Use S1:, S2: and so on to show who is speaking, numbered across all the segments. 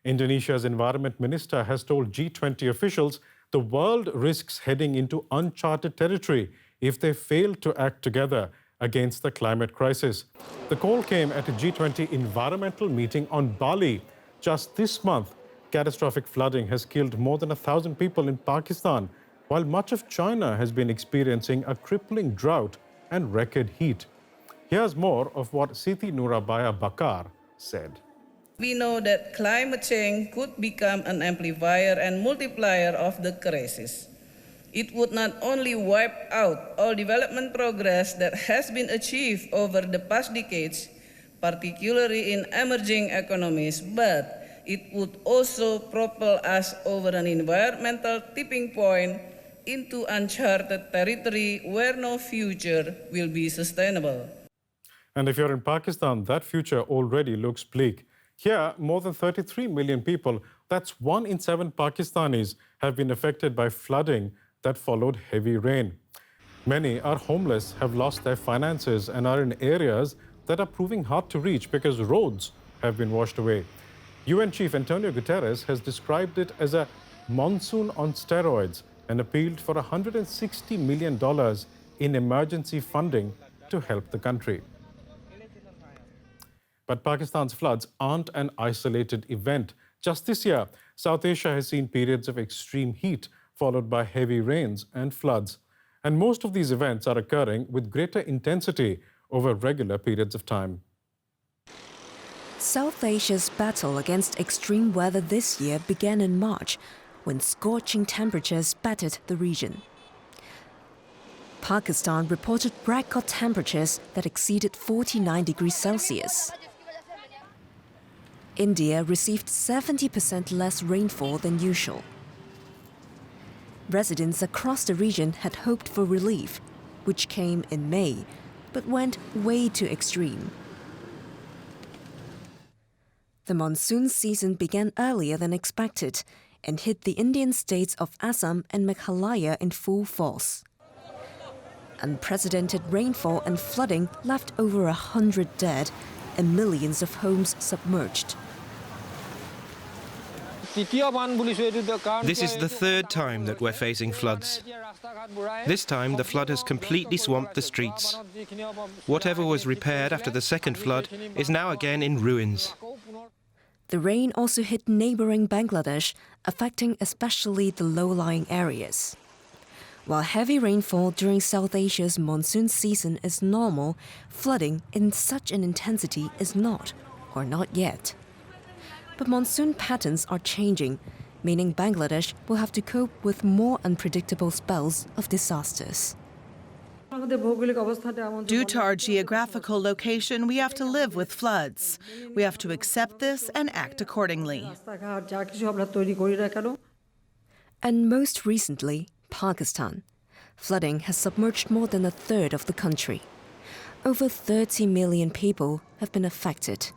S1: Indonesia's environment minister has told G20 officials the world risks heading into uncharted territory if they fail to act together against the climate crisis. The call came at a G20 environmental meeting on Bali. Just this month, catastrophic flooding has killed more than 1,000 people in Pakistan, while much of China has been experiencing a crippling drought and record heat. Here's more of what Siti Nurabaya Bakar said.
S2: We know that climate change could become an amplifier and multiplier of the crisis. It would not only wipe out all development progress that has been achieved over the past decades, particularly in emerging economies, but it would also propel us over an environmental tipping point into uncharted territory where no future will be sustainable.
S1: And if you're in Pakistan, that future already looks bleak. Here, more than 33 million people, that's 1 in 7 Pakistanis, have been affected by flooding that followed heavy rain. Many are homeless, have lost their finances, and are in areas that are proving hard to reach because roads have been washed away. UN Chief Antonio Guterres has described it as a monsoon on steroids and appealed for $160 million in emergency funding to help the country. But Pakistan's floods aren't an isolated event. Just this year, South Asia has seen periods of extreme heat, followed by heavy rains and floods. And most of these events are occurring with greater intensity over regular periods of time.
S3: South Asia's battle against extreme weather this year began in March, when scorching temperatures battered the region. Pakistan reported record temperatures that exceeded 49 degrees Celsius. India received 70% less rainfall than usual. Residents across the region had hoped for relief, which came in May, but went way too extreme. The monsoon season began earlier than expected and hit the Indian states of Assam and Meghalaya in full force. Unprecedented rainfall and flooding left over 100 dead and millions of homes submerged.
S4: This is the third time that we're facing floods. This time, the flood has completely swamped the streets. Whatever was repaired after the second flood is now again in ruins.
S3: The rain also hit neighboring Bangladesh, affecting especially the low-lying areas. While heavy rainfall during South Asia's monsoon season is normal, flooding in such an intensity is not, or not yet. But monsoon patterns are changing, meaning Bangladesh will have to cope with more unpredictable spells of disasters.
S5: Due to our geographical location, we have to live with floods. We have to accept this and act accordingly.
S3: And most recently, Pakistan. Flooding has submerged more than a third of the country. Over 30 million people have been affected.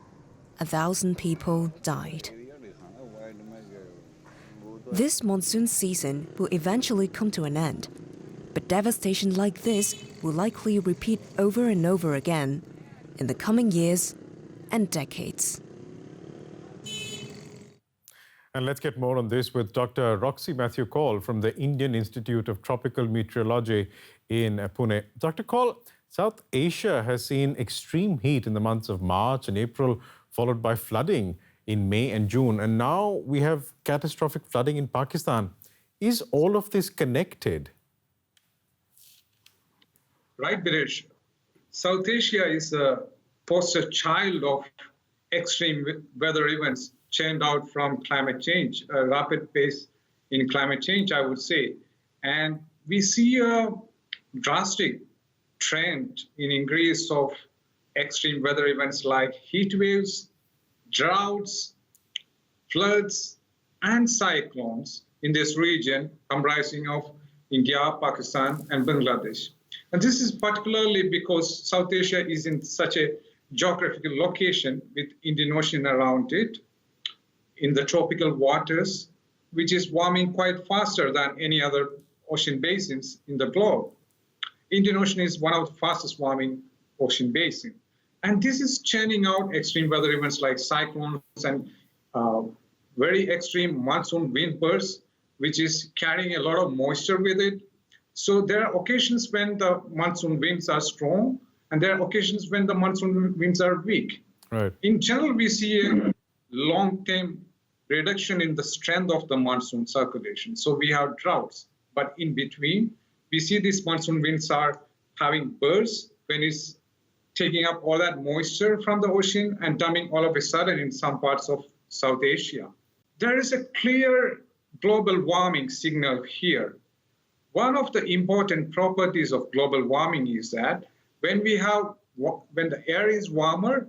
S3: 1,000 people died. This monsoon season will eventually come to an end, but devastation like this will likely repeat over and over again in the coming years and decades.
S1: And let's get more on this with Dr. Roxy Matthew Kaul from the Indian Institute of Tropical Meteorology in Pune. Dr. Kaul, South Asia has seen extreme heat in the months of March and April, followed by flooding in May and June. And now we have catastrophic flooding in Pakistan. Is all of this connected?
S6: Right, Biresh. South Asia is a poster child of extreme weather events churned out from climate change, a rapid pace in climate change, I would say. And we see a drastic trend in increase of extreme weather events like heat waves, droughts, floods, and cyclones in this region comprising of India, Pakistan, and Bangladesh. And this is particularly because South Asia is in such a geographical location with Indian Ocean around it, in the tropical waters, which is warming quite faster than any other ocean basins in the globe. Indian Ocean is one of the fastest warming ocean basins. And this is churning out extreme weather events like cyclones and very extreme monsoon wind bursts, which is carrying a lot of moisture with it. So there are occasions when the monsoon winds are strong, and there are occasions when the monsoon winds are weak.
S1: Right.
S6: In general, we see a long-term reduction in the strength of the monsoon circulation. So we have droughts, but in between, we see these monsoon winds are having bursts when it's taking up all that moisture from the ocean and dumping all of a sudden in some parts of South Asia. There is a clear global warming signal here. One of the important properties of global warming is that when the air is warmer,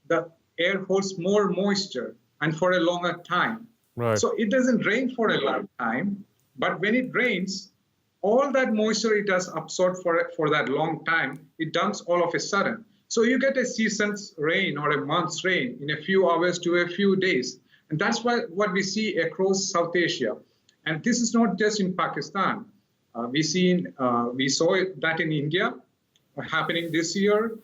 S6: the air holds more moisture and for a longer time.
S1: Right.
S6: So it doesn't rain for a long time, but when it rains, all that moisture it has absorbed for that long time, it dumps all of a sudden. So you get a season's rain or a month's rain in a few hours to a few days. And that's what we see across South Asia. And this is not just in Pakistan. We saw that in India happening this year,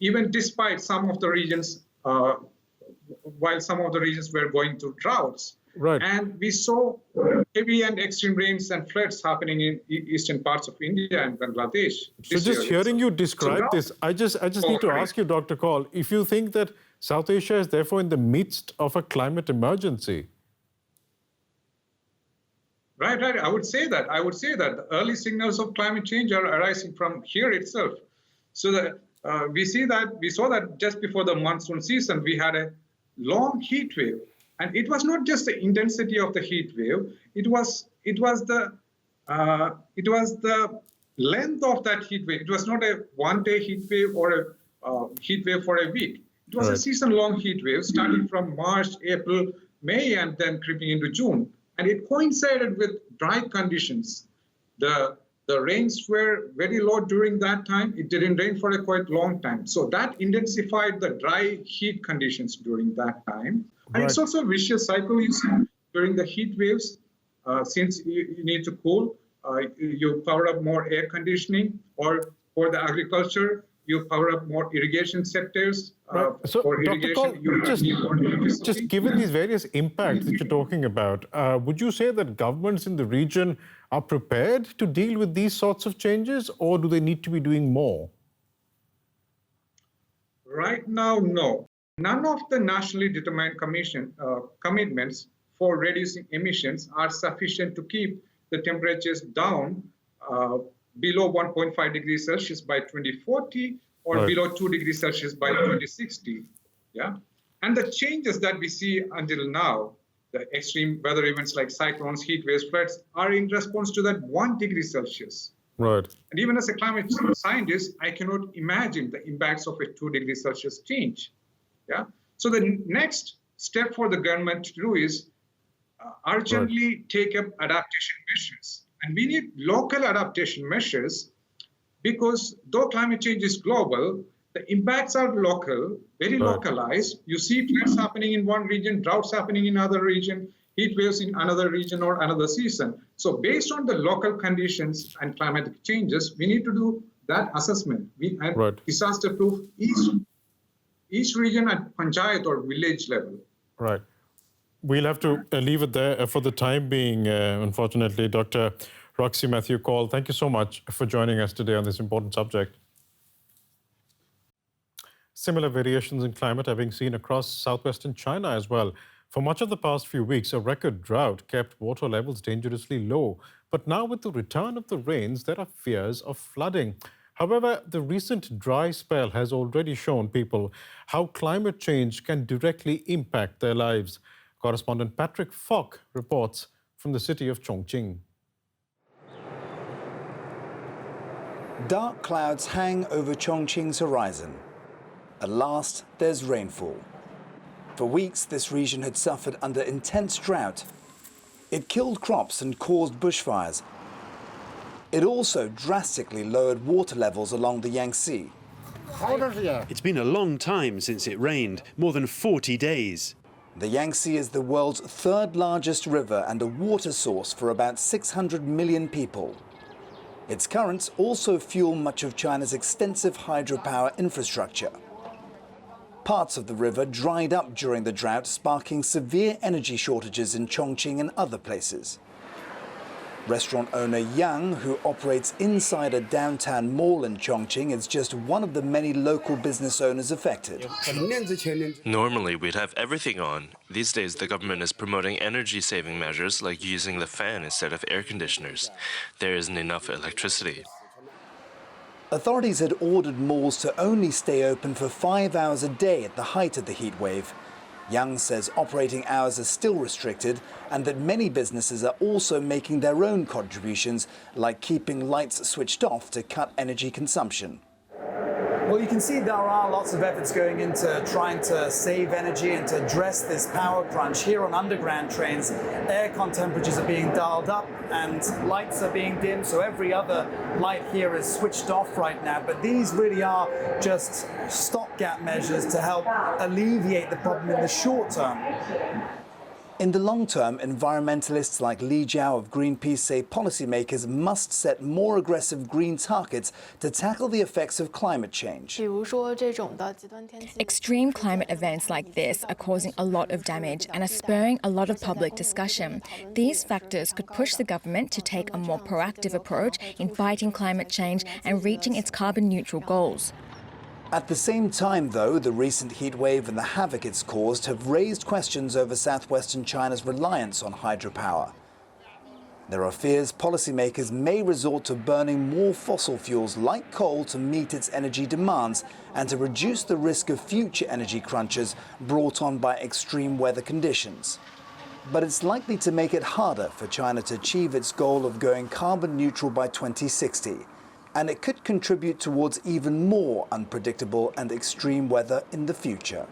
S6: even despite some of the regions, while some of the regions were going through droughts.
S1: Right.
S6: And we saw heavy and extreme rains and floods happening in eastern parts of India and Bangladesh.
S1: So just hearing you describe this, I just need to ask you, Dr. Kaul, if you think that South Asia is therefore in the midst of a climate emergency.
S6: Right. I would say that. The early signals of climate change are arising from here itself. So that we saw that just before the monsoon season, we had a long heat wave. And it was not just the intensity of the heat wave; it was the length of that heat wave. It was not a one-day heat wave or a heat wave for a week. It was a season-long heat wave starting from March, April, May, and then creeping into June. And it coincided with dry conditions. The rains were very low during that time. It didn't rain for a quite long time. So that intensified the dry heat conditions during that time. And it's also a vicious cycle you see during the heat waves. Since you need to cool, you power up more air conditioning, or for the agriculture, you power up more irrigation sectors.
S1: So,
S6: for
S1: Dr.
S6: irrigation,
S1: Kaul, just given these various impacts that you're talking about, would you say that governments in the region are prepared to deal with these sorts of changes, or do they need to be doing more?
S6: Right now, no. None of the nationally determined commitments for reducing emissions are sufficient to keep the temperatures down below 1.5 degrees Celsius by 2040 or below 2 degrees Celsius by 2060. Yeah, and the changes that we see until now, the extreme weather events like cyclones, heat waves, floods, are in response to that 1 degree Celsius.
S1: Right.
S6: And even as a climate scientist, I cannot imagine the impacts of a 2 degrees Celsius change. Yeah. So the next step for the government to do is urgently take up adaptation measures. And we need local adaptation measures because though climate change is global, the impacts are local, very localized. You see floods happening in one region, droughts happening in another region, heat waves in another region or another season. So based on the local conditions and climatic changes, we need to do that assessment. Disaster-proof each region at panchayat or village level.
S1: Right. We'll have to leave it there for the time being, unfortunately. Dr. Roxy Matthew Kaul, thank you so much for joining us today on this important subject. Similar variations in climate are being seen across southwestern China as well. For much of the past few weeks, a record drought kept water levels dangerously low. But now with the return of the rains, there are fears of flooding. However, the recent dry spell has already shown people how climate change can directly impact their lives. Correspondent Patrick Falk reports from the city of Chongqing.
S7: Dark clouds hang over Chongqing's horizon. At last, there's rainfall. For weeks, this region had suffered under intense drought. It killed crops and caused bushfires. It also drastically lowered water levels along the Yangtze.
S8: It's been a long time since it rained, more than 40 days.
S7: The Yangtze is the world's third largest river and a water source for about 600 million people. Its currents also fuel much of China's extensive hydropower infrastructure. Parts of the river dried up during the drought, sparking severe energy shortages in Chongqing and other places. Restaurant owner Yang, who operates inside a downtown mall in Chongqing, is just one of the many local business owners affected.
S9: Normally, we'd have everything on. These days, the government is promoting energy-saving measures like using the fan instead of air conditioners. There isn't enough electricity.
S7: Authorities had ordered malls to only stay open for 5 hours a day at the height of the heat wave. Yang says operating hours are still restricted and that many businesses are also making their own contributions, like keeping lights switched off to cut energy consumption.
S10: Well, you can see there are lots of efforts going into trying to save energy and to address this power crunch. Here on underground trains, aircon temperatures are being dialed up and lights are being dimmed, so every other light here is switched off right now. But these really are just stopgap measures to help alleviate the problem in the short term.
S7: In the long term, environmentalists like Li Jiao of Greenpeace say policymakers must set more aggressive green targets to tackle the effects of climate change.
S11: Extreme climate events like this are causing a lot of damage and are spurring a lot of public discussion. These factors could push the government to take a more proactive approach in fighting climate change and reaching its carbon neutral goals.
S7: At the same time, though, the recent heat wave and the havoc it's caused have raised questions over southwestern China's reliance on hydropower. There are fears policymakers may resort to burning more fossil fuels like coal to meet its energy demands and to reduce the risk of future energy crunches brought on by extreme weather conditions. But it's likely to make it harder for China to achieve its goal of going carbon neutral by 2060. And it could contribute towards even more unpredictable and extreme weather in the future.